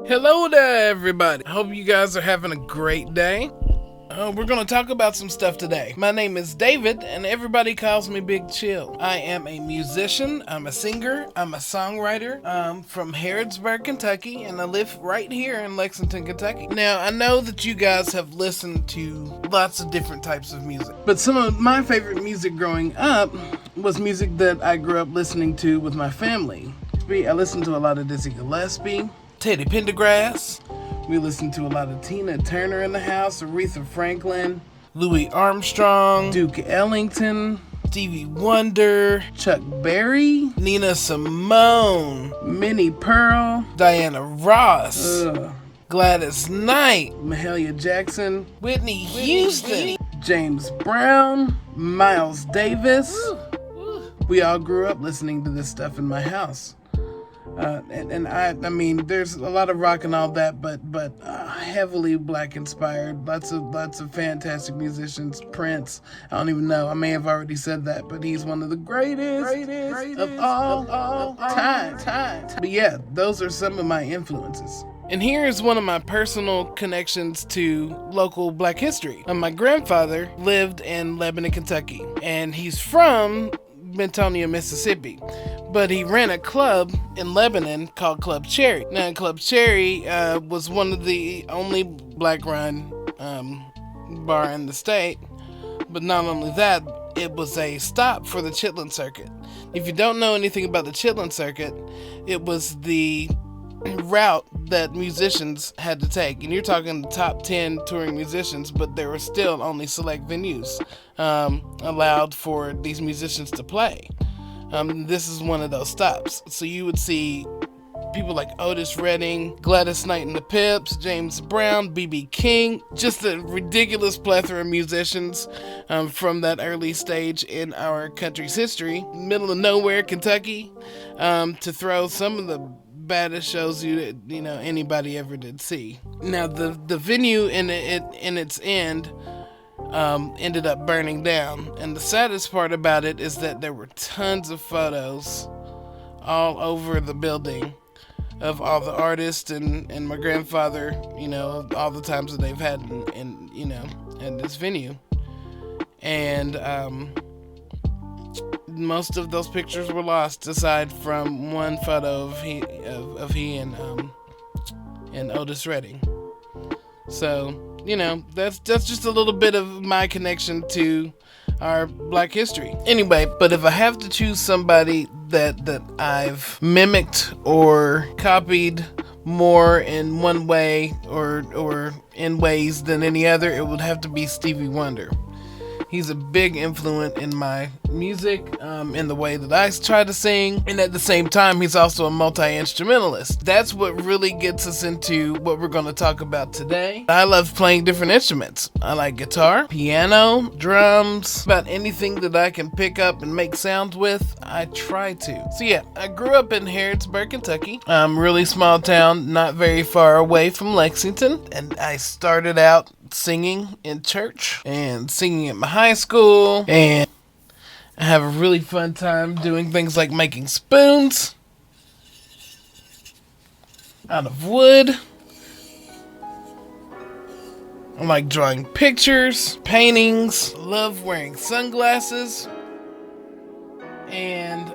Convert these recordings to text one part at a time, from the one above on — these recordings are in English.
Hello there, everybody. I hope you guys are having a great day. We're going to talk about some stuff today. My name is David, and everybody calls me Big Chill. I am a musician, I'm a singer, I'm a songwriter. I'm from Harrodsburg, Kentucky, and I live right here in Lexington, Kentucky. Now, I know that you guys have listened to lots of different types of music, but some of my favorite music growing up was music that I grew up listening to with my family. I listened to a lot of Dizzy Gillespie, Teddy Pendergrass. We listened to a lot of Tina Turner in the house, Aretha Franklin, Louis Armstrong, Duke Ellington, Stevie Wonder, Chuck Berry, Nina Simone, Minnie Pearl, Diana Ross, Gladys Knight, Mahalia Jackson, Whitney Houston, James Brown, Miles Davis. We all grew up listening to this stuff in my house. I mean, there's a lot of rock and all that, but heavily black inspired. Lots of fantastic musicians. Prince, I don't even know. I may have already said that, but he's one of the greatest of all time. But yeah, those are some of my influences. And here is one of my personal connections to local black history. My grandfather lived in Lebanon, Kentucky, and he's from Bentonia, Mississippi, but he ran a club in Lebanon called Club Cherry. Now, Club Cherry was one of the only black-run bar in the state, but not only that, it was a stop for the Chitlin Circuit. If you don't know anything about the Chitlin Circuit, it was the route that musicians had to take, and you're talking the top 10 touring musicians, but there were still only select venues allowed for these musicians to play. This is one of those stops. So you would see people like Otis Redding, Gladys Knight and the Pips, James Brown, B.B. King, just a ridiculous plethora of musicians from that early stage in our country's history. Middle of nowhere, Kentucky, to throw some of the baddest shows anybody ever did see. Now the venue in its end ended up burning down, and the saddest part about it is that there were tons of photos all over the building of all the artists and my grandfather, all the times that they've had in this venue, and most of those pictures were lost, aside from one photo of he and Otis Redding. So, that's just a little bit of my connection to our black history. Anyway, but if I have to choose somebody that I've mimicked or copied more in one way or in ways than any other, it would have to be Stevie Wonder. He's a big influence in my music, in the way that I try to sing, and at the same time, he's also a multi-instrumentalist. That's what really gets us into what we're going to talk about today. I love playing different instruments. I like guitar, piano, drums, about anything that I can pick up and make sounds with, I try to. So yeah, I grew up in Harrodsburg, Kentucky. Really small town, not very far away from Lexington, and I started out singing in church and singing at my high school, and I have a really fun time doing things like making spoons out of wood. I like drawing pictures, paintings, love wearing sunglasses, and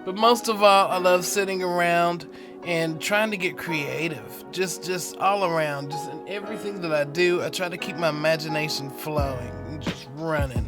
but most of all, I love sitting around and trying to get creative, just all around, just in everything that I do. I try to keep my imagination flowing and just running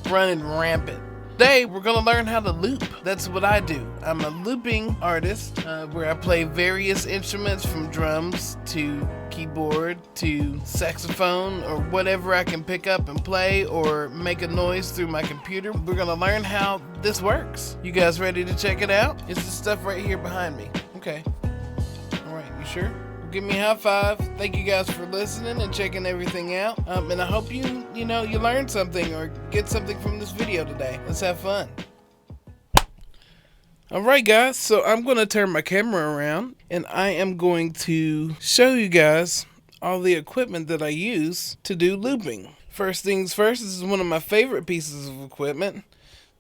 rampant. Today, we're gonna learn how to loop. That's what I do. I'm a looping artist, where I play various instruments from drums to keyboard to saxophone or whatever I can pick up and play or make a noise through my computer. We're gonna learn how this works. You guys ready to check it out? It's the stuff right here behind me. Okay. All right, you sure? Give me a high five. Thank you guys for listening and checking everything out. And I hope you learned something or get something from this video today. Let's have fun. Alright guys, so I'm going to turn my camera around and I am going to show you guys all the equipment that I use to do looping. First things first, this is one of my favorite pieces of equipment.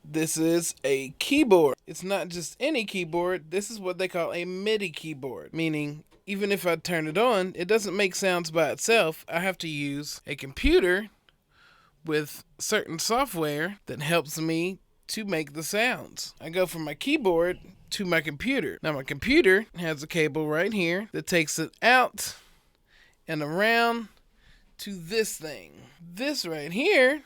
This is a keyboard. It's not just any keyboard. This is what they call a Midi keyboard, meaning even if I turn it on, it doesn't make sounds by itself. I have to use a computer with certain software that helps me to make the sounds. I go from my keyboard to my computer. Now my computer has a cable right here that takes it out and around to this thing. This right here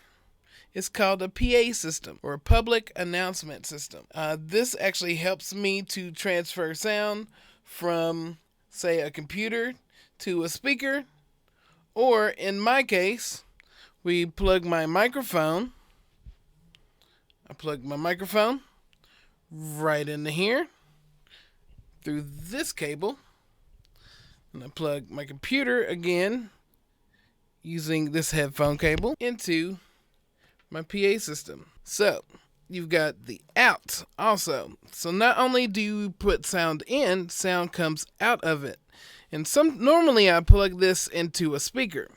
is called a PA system, or a public announcement system. This actually helps me to transfer sound from, say, a computer to a speaker, or in my case, we plug my microphone. I plug my microphone right into here through this cable, and I plug my computer again using this headphone cable into my PA system. So you've got the out also. So not only do you put sound in, sound comes out of it. And normally I plug this into a speaker,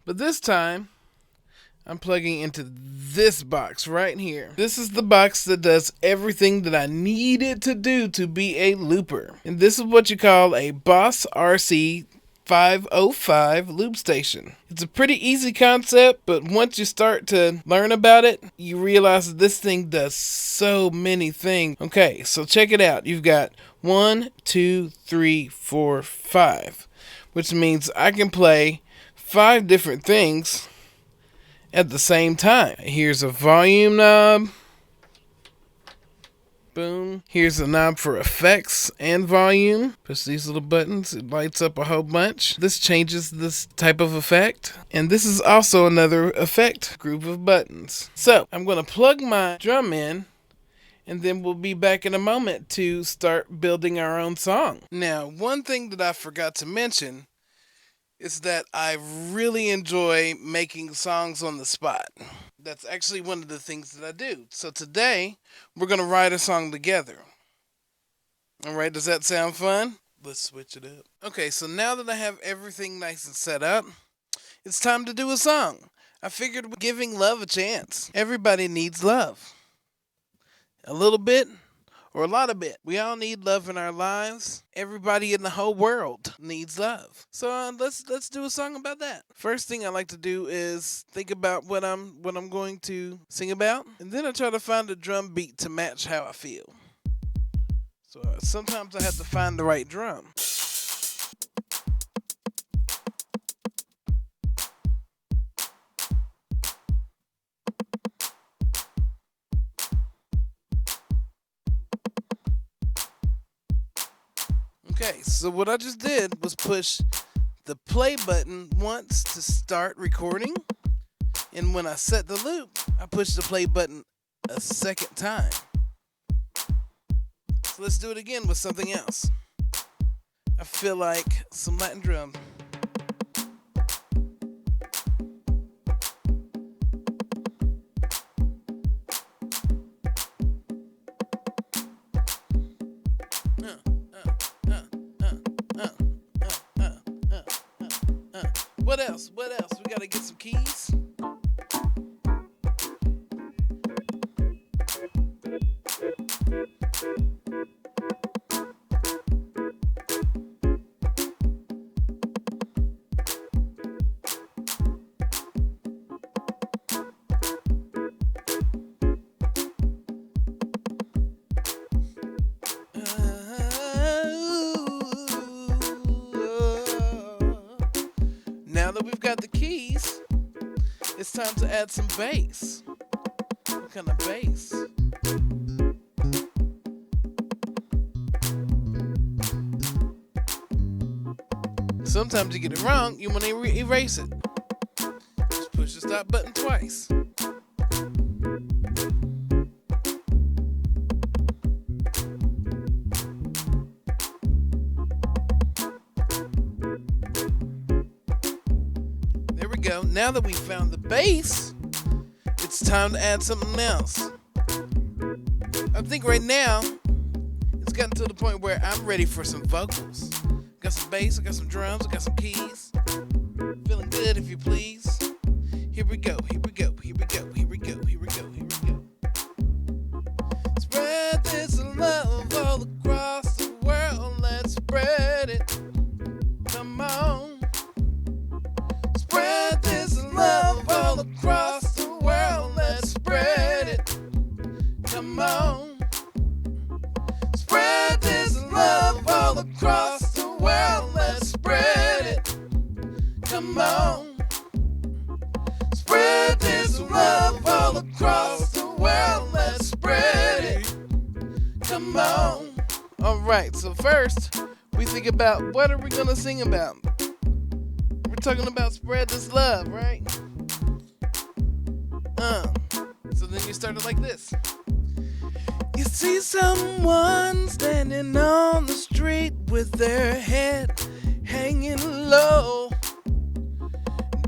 but this time I'm plugging into this box right here. This is the box that does everything that I need it to do to be a looper. And this is what you call a Boss RC 505 loop station. It's a pretty easy concept, but once you start to learn about it, you realize that this thing does so many things. Okay, so check it out. You've got 1, 2, 3, 4, 5, which means I can play 5 different things at the same time. Here's a volume knob. Boom. Here's a knob for effects and volume. Push these little buttons. It lights up a whole bunch. This changes this type of effect. And this is also another effect group of buttons. So I'm going to plug my drum in, and then we'll be back in a moment to start building our own song. Now, one thing that I forgot to mention is that I really enjoy making songs on the spot. That's actually one of the things that I do. So today, we're going to write a song together. Alright, does that sound fun? Let's switch it up. Okay, so now that I have everything nice and set up, it's time to do a song. I figured we're giving love a chance. Everybody needs love. A little bit, or a lot of it. We all need love in our lives. Everybody in the whole world needs love. So let's do a song about that. First thing I like to do is think about what I'm going to sing about, and then I try to find a drum beat to match how I feel. So sometimes I have to find the right drum. Okay, so what I just did was push the play button once to start recording, and when I set the loop, I pushed the play button a second time. So let's do it again with something else. I feel like some Latin drum. What else? What else? We gotta get some keys. Now that we've got the keys, it's time to add some bass. What kind of bass? Sometimes you get it wrong, you want to erase it. Just push the stop button twice. There we go. Now that we found the bass, it's time to add something else. I think right now, it's gotten to the point where I'm ready for some vocals. Got some bass, I got some drums, I got some keys. Feeling good, if you please. Here we go, here we go, here we go, here we go, here we go, here we go. Spread this love all across the world. Let's spread it. Come on. Spread this love all across the world. Let's spread it. Come on. Spread this love all across the world. Let's spread it. Come on. Spread this love all across the world. Let's spread it. Come on. Alright, so first we think about what are we gonna sing about? We're talking about spread this love, right? So then you start it like this. You see someone standing on the street with their head hanging low.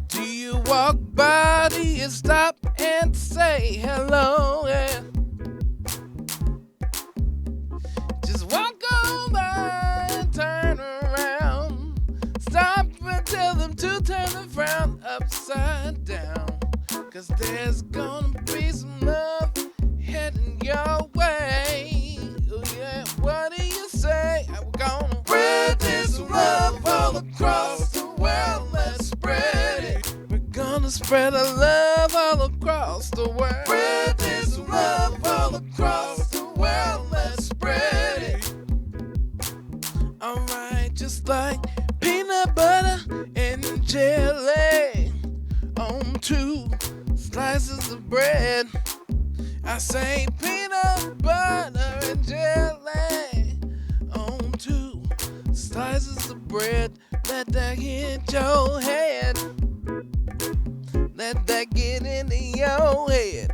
Do you walk by, do you stop and say hello? Yeah. Just walk on by and turn around. Stop and tell them to turn the frown upside down. 'Cause there's gonna be some love heading your way. Oh yeah, what do you say? We're gonna spread this love all across the world. Let's spread it. We're gonna spread our love all across the world. Spread this love all across the world. Let's spread it. Alright, just like peanut butter and jelly on 2 slices of bread. I say peanut butter and jelly on 2 slices of bread. Let that hit your head. Let that get into your head.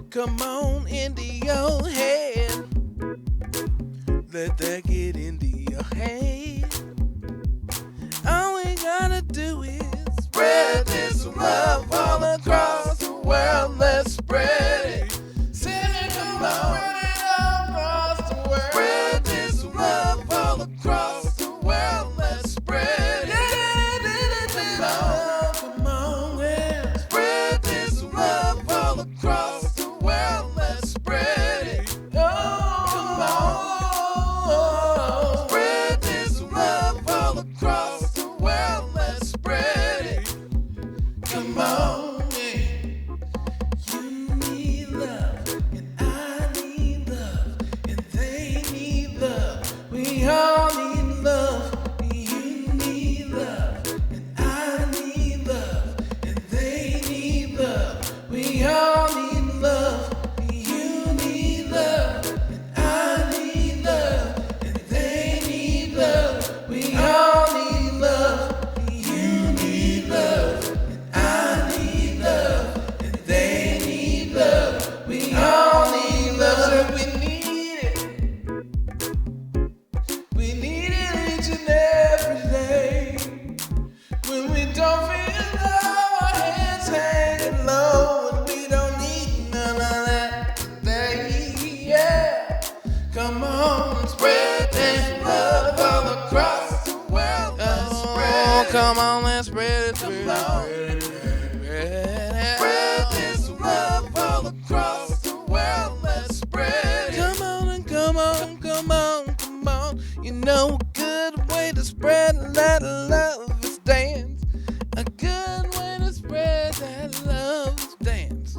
Come on into your head. Let that get into your head. All we gotta do is spread this love all across the world. Let's spread it. Come on. Spread it all across the world. Spread this love all across the world. Let's spread it. Come on, yeah. Spread this love all across the world. Let's spread it. Come on. Spread this love all across the world. Let's spread it. Come on, yeah. You need love, and I need love, and they need love. We all need love. You need love, and I need love, and they need love. We all need love. You need love, and I need love, and they need love. We all need love. You need love, and I need love, and they need love. We all need love, and we need it. We need it each and every day. When we don't feel love, our heads hanging low, and we don't need none of that today. Yeah, come on, spread this love all across the world. Let's spread it. Come on, let's spread it. Come on. Spread this love all across the world. Let's spread it. Come on and come on, come on, come on. You know a good way to spread that love is dance. A good way to spread that love is dance.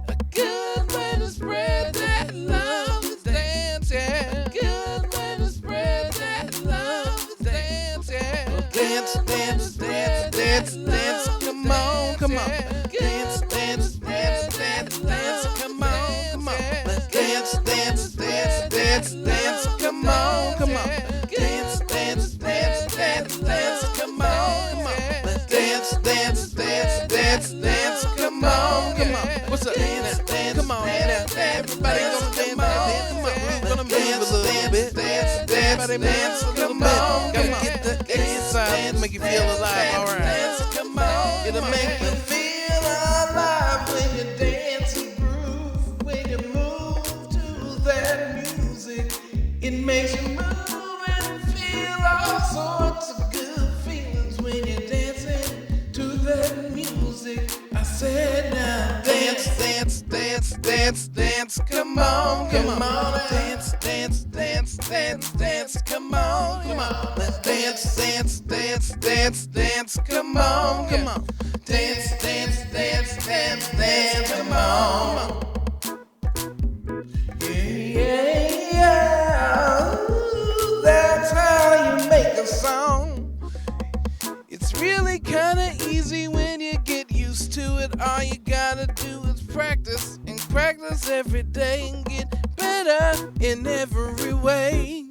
A good way to spread that love is dance, yeah. A good way to spread that love is dance, yeah. Dance, dance, dance, dance, dance. Come on, come on. Dance, dance, dance, dance, dance. Come on, come on. Let's dance, dance, dance, dance, dance. Come on, come on. Dance, dance, dance, dance, dance. Come on, come on. Let's dance, dance, dance, dance, dance. Come on, come on. What's up? Dance, dance, come on. Everybody gonna dance, dance. Come on. We're gonna move a little bit. Dance, dance, dance. Come on, come on. Get the exercise to make you feel alive. All right. Come on. It'll make you feel alive when you dance and groove. When you move to that music, it makes you move and feel all sorts of good feelings when you're dancing to that music. said now, dance, dance, dance, dance, dance, come on, come on, dance, dance, dance, dance, dance, come on, come on, let's dance, dance, dance, dance, dance, come on, come on, dance, dance, dance, dance, dance, come on. Yeah, yeah, ooh, that's how you make a song. It's really kinda easy when you get used to it. All you gotta do is practice and practice every day and get better in every way.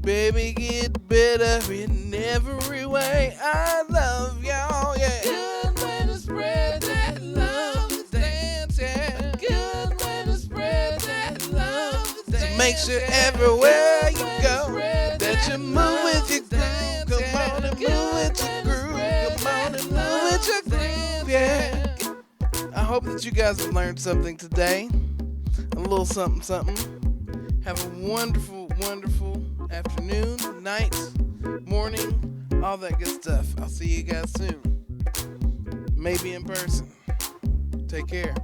Baby, get better in every way. I love y'all, yeah. Good way to spread that love to dance, yeah. Good way to spread that love to dance. So make sure everywhere you go that you move with your groove. Come on and move with your groove. Come on and move with your groove, yeah. I hope that you guys have learned something today. A little something, something. Have a wonderful, wonderful afternoon, night, morning, all that good stuff. I'll see you guys soon. Maybe in person. Take care.